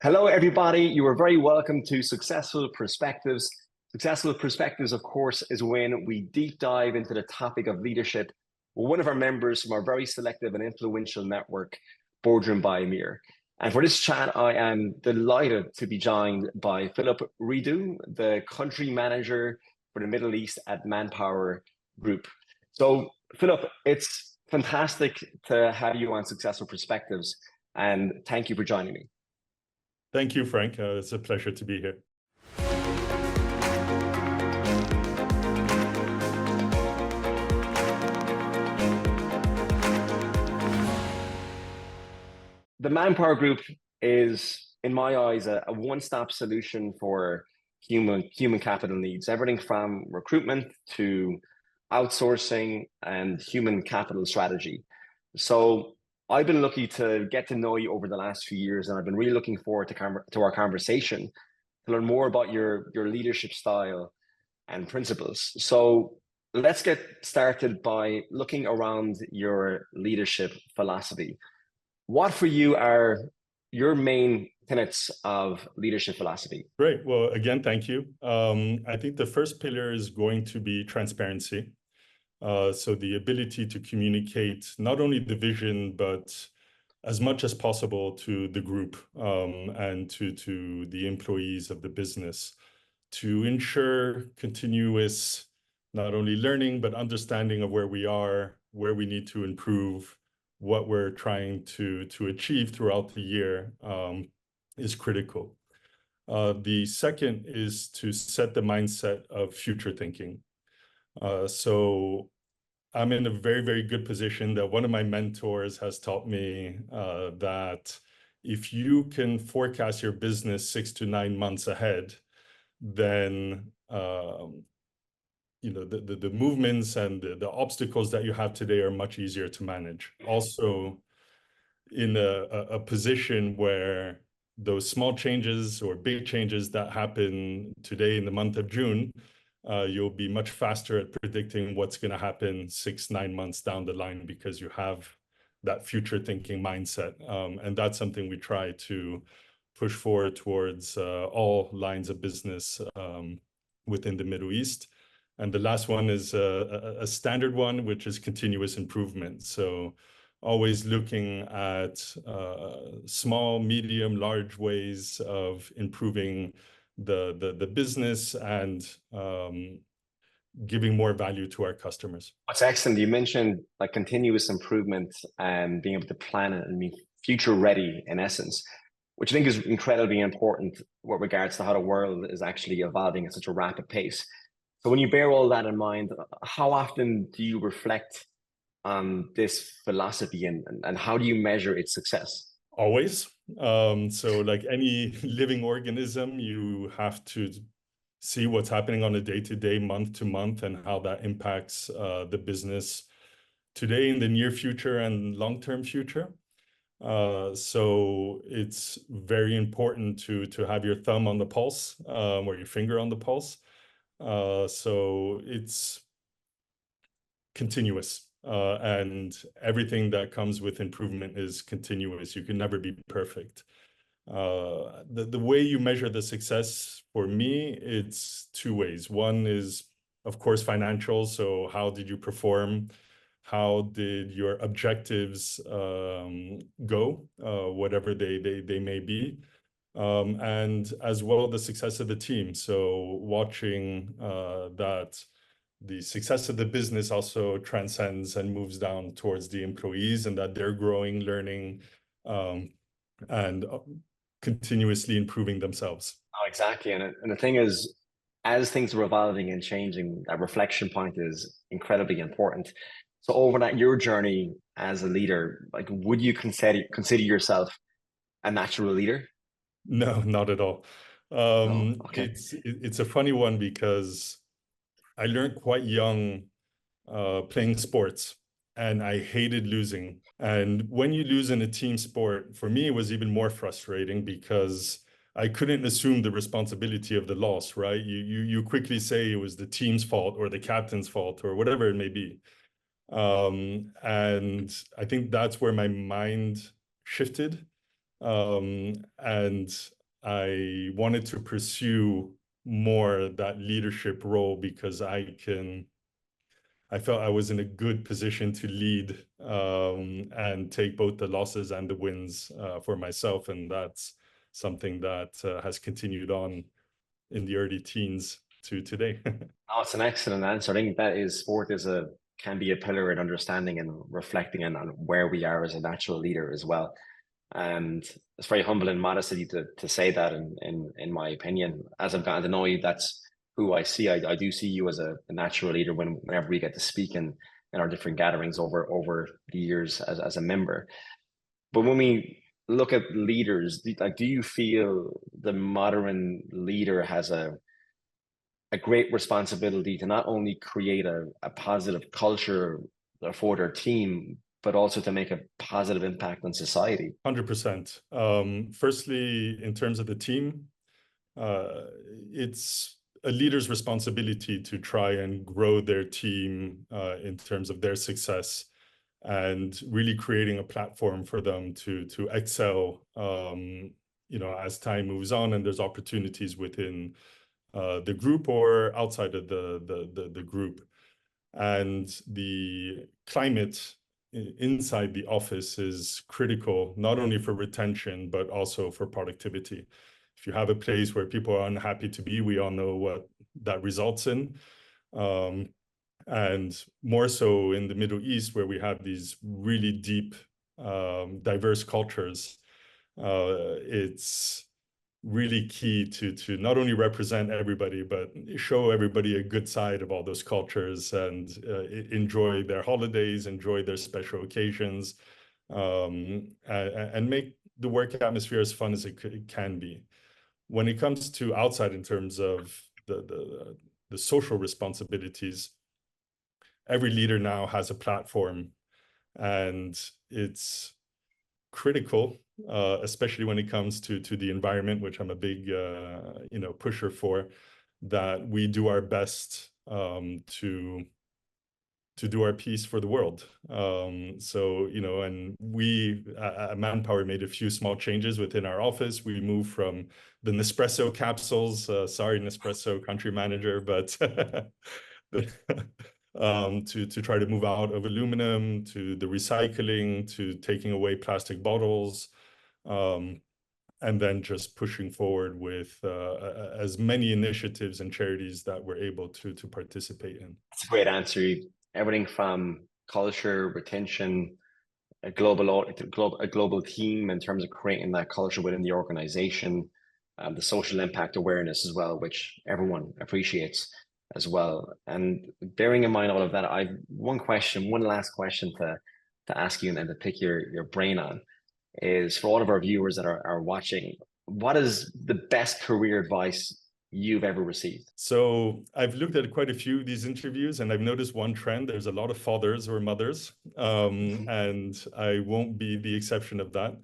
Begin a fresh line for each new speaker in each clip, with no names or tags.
Hello, everybody. You are very welcome to Successful Perspectives. Successful Perspectives, of course, is when we deep dive into the topic of leadership with one of our members from our very selective and influential network, Boardroom by EMIR. And for this chat, I am delighted to be joined by Filip Rideau, the country manager for the Middle East at ManpowerGroup. So, Filip, it's fantastic to have you on Successful Perspectives, and thank you for joining me.
Thank you, Frank. It's a pleasure to be here.
The ManpowerGroup is, in my eyes, a one-stop solution for human capital needs, everything from recruitment to outsourcing and human capital strategy. So I've been lucky to get to know you over the last few years, and I've been really looking forward to our conversation to learn more about your leadership style and principles. So let's get started by looking around your leadership philosophy. What for you are your main tenets of leadership philosophy?
Great. Well, again, thank you. I think the first pillar is going to be transparency. So the ability to communicate not only the vision, but as much as possible to the group and to the employees of the business to ensure continuous, not only learning, but understanding of where we are, where we need to improve, what we're trying to achieve throughout the year is critical. The second is to set the mindset of future thinking. So I'm in a very, very good position that one of my mentors has taught me that if you can forecast your business 6 to 9 months ahead, then the movements and the obstacles that you have today are much easier to manage. Also, in a position where those small changes or big changes that happen today in the month of June, you'll be much faster at predicting what's going to happen 6, 9 months down the line because you have that future thinking mindset. And that's something we try to push forward towards all lines of business within the Middle East. And the last one is a standard one, which is continuous improvement. So always looking at small, medium, large ways of improving the business and giving more value to our customers.
That's excellent. You mentioned like continuous improvement and being able to plan it and be future ready in essence, which I think is incredibly important with regards to how the world is actually evolving at such a rapid pace. So when you bear all that in mind, how often do you reflect on this philosophy and how do you measure its success?
Always. So like any living organism, you have to see what's happening on a day-to-day, month-to-month, and how that impacts the business today, in the near future, and long-term future. So it's very important to have your thumb on the pulse or your finger on the pulse. So it's continuous. And everything that comes with improvement is continuous. You can never be perfect. The way you measure the success for me, it's two ways. One is, of course, financial. So how did you perform? How did your objectives go, whatever they may be? And as well, the success of the team. So watching that the success of the business also transcends and moves down towards the employees, and that they're growing, learning, and continuously improving themselves.
Oh, exactly. And the thing is, as things are evolving and changing, that reflection point is incredibly important. So over that, your journey as a leader, like, would you consider yourself a natural leader?
No, not at all.
No. Okay.
It's a funny one because I learned quite young playing sports, and I hated losing. And when you lose in a team sport, for me, it was even more frustrating because I couldn't assume the responsibility of the loss, right? You quickly say it was the team's fault or the captain's fault or whatever it may be. And I think that's where my mind shifted. And I wanted to pursue more that leadership role because I felt I was in a good position to lead and take both the losses and the wins for myself. And that's something that has continued on in the early teens to today.
Oh, it's an excellent answer. I think that is sport is a can be a pillar in understanding and reflecting on where we are as a natural leader as well. And it's very humble and modesty to say that in my opinion. As I've gotten to know you, that's who I see. I do see you as a natural leader whenever we get to speak in our different gatherings over the years as a member. But when we look at leaders, do you feel the modern leader has a great responsibility to not only create a positive culture for their team, but also to make a positive impact on society?
100%. Firstly, in terms of the team, it's a leader's responsibility to try and grow their team in terms of their success and really creating a platform for them to excel, as time moves on and there's opportunities within the group or outside of the group. And the climate inside the office is critical, not only for retention, but also for productivity. If you have a place where people are unhappy to be, we all know what that results in. And more so in the Middle East, where we have these really deep, diverse cultures, it's really key to not only represent everybody, but show everybody a good side of all those cultures and enjoy their holidays, enjoy their special occasions, and make the work atmosphere as fun as it can be. When it comes to outside in terms of the social responsibilities, every leader now has a platform, and it's critical, especially when it comes to the environment, which I'm a big pusher for, that we do our best to do our piece for the world. And we at Manpower made a few small changes within our office. We moved from the Nespresso capsules, sorry, Nespresso country manager, but to try to move out of aluminum, to the recycling, to taking away plastic bottles, and then just pushing forward with as many initiatives and charities that we're able to participate in.
That's a great answer. Everything from culture, retention, a global team in terms of creating that culture within the organization, the social impact awareness as well, which everyone appreciates as well. And bearing in mind all of that, I've one last question to ask you and to pick your brain on is for all of our viewers that are watching, what is the best career advice you've ever received?
So I've looked at quite a few of these interviews and I've noticed one trend. There's a lot of fathers or mothers, and I won't be the exception of that.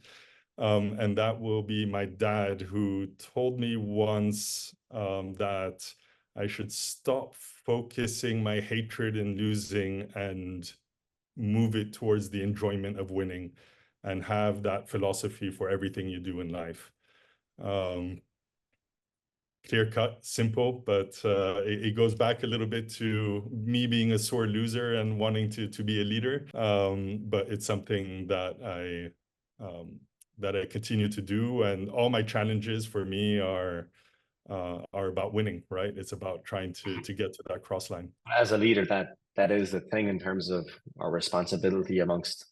And that will be my dad, who told me once that I should stop focusing my hatred in losing and move it towards the enjoyment of winning, and have that philosophy for everything you do in life. Clear cut, simple, but it goes back a little bit to me being a sore loser and wanting to be a leader. But it's something that I continue to do, and all my challenges for me are about winning, right? It's about trying to get to that cross line.
As a leader, that is the thing in terms of our responsibility amongst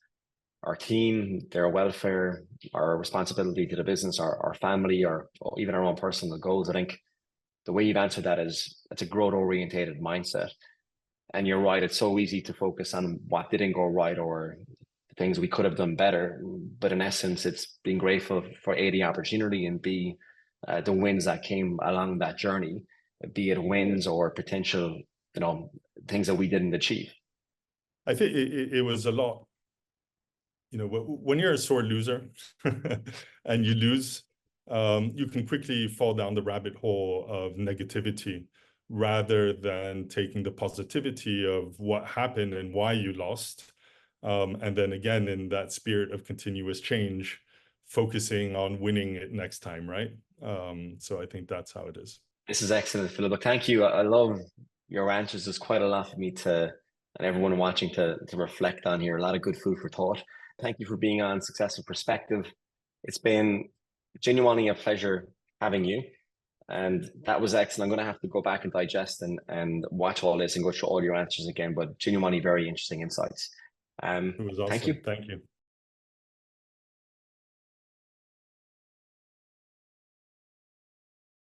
our team, their welfare, our responsibility to the business, our family, or even our own personal goals. I think the way you've answered that is it's a growth orientated mindset. And you're right, it's so easy to focus on what didn't go right or the things we could have done better. But in essence, it's being grateful for A, the opportunity, and B, the wins that came along that journey, be it wins or potential, things that we didn't achieve.
I think it was a lot. When you're a sore loser and you lose, you can quickly fall down the rabbit hole of negativity rather than taking the positivity of what happened and why you lost. And then again, in that spirit of continuous change, focusing on winning it next time, right? So I think that's how it is.
This is excellent, Filip. Thank you. I love your answers. There's quite a lot for me to, and everyone watching to reflect on here. A lot of good food for thought. Thank you for being on Successful Perspective. It's been genuinely a pleasure having you. And that was excellent. I'm going to have to go back and digest and watch all this and go through all your answers again, but genuinely very interesting insights.
It was awesome.
Thank you.
Thank you.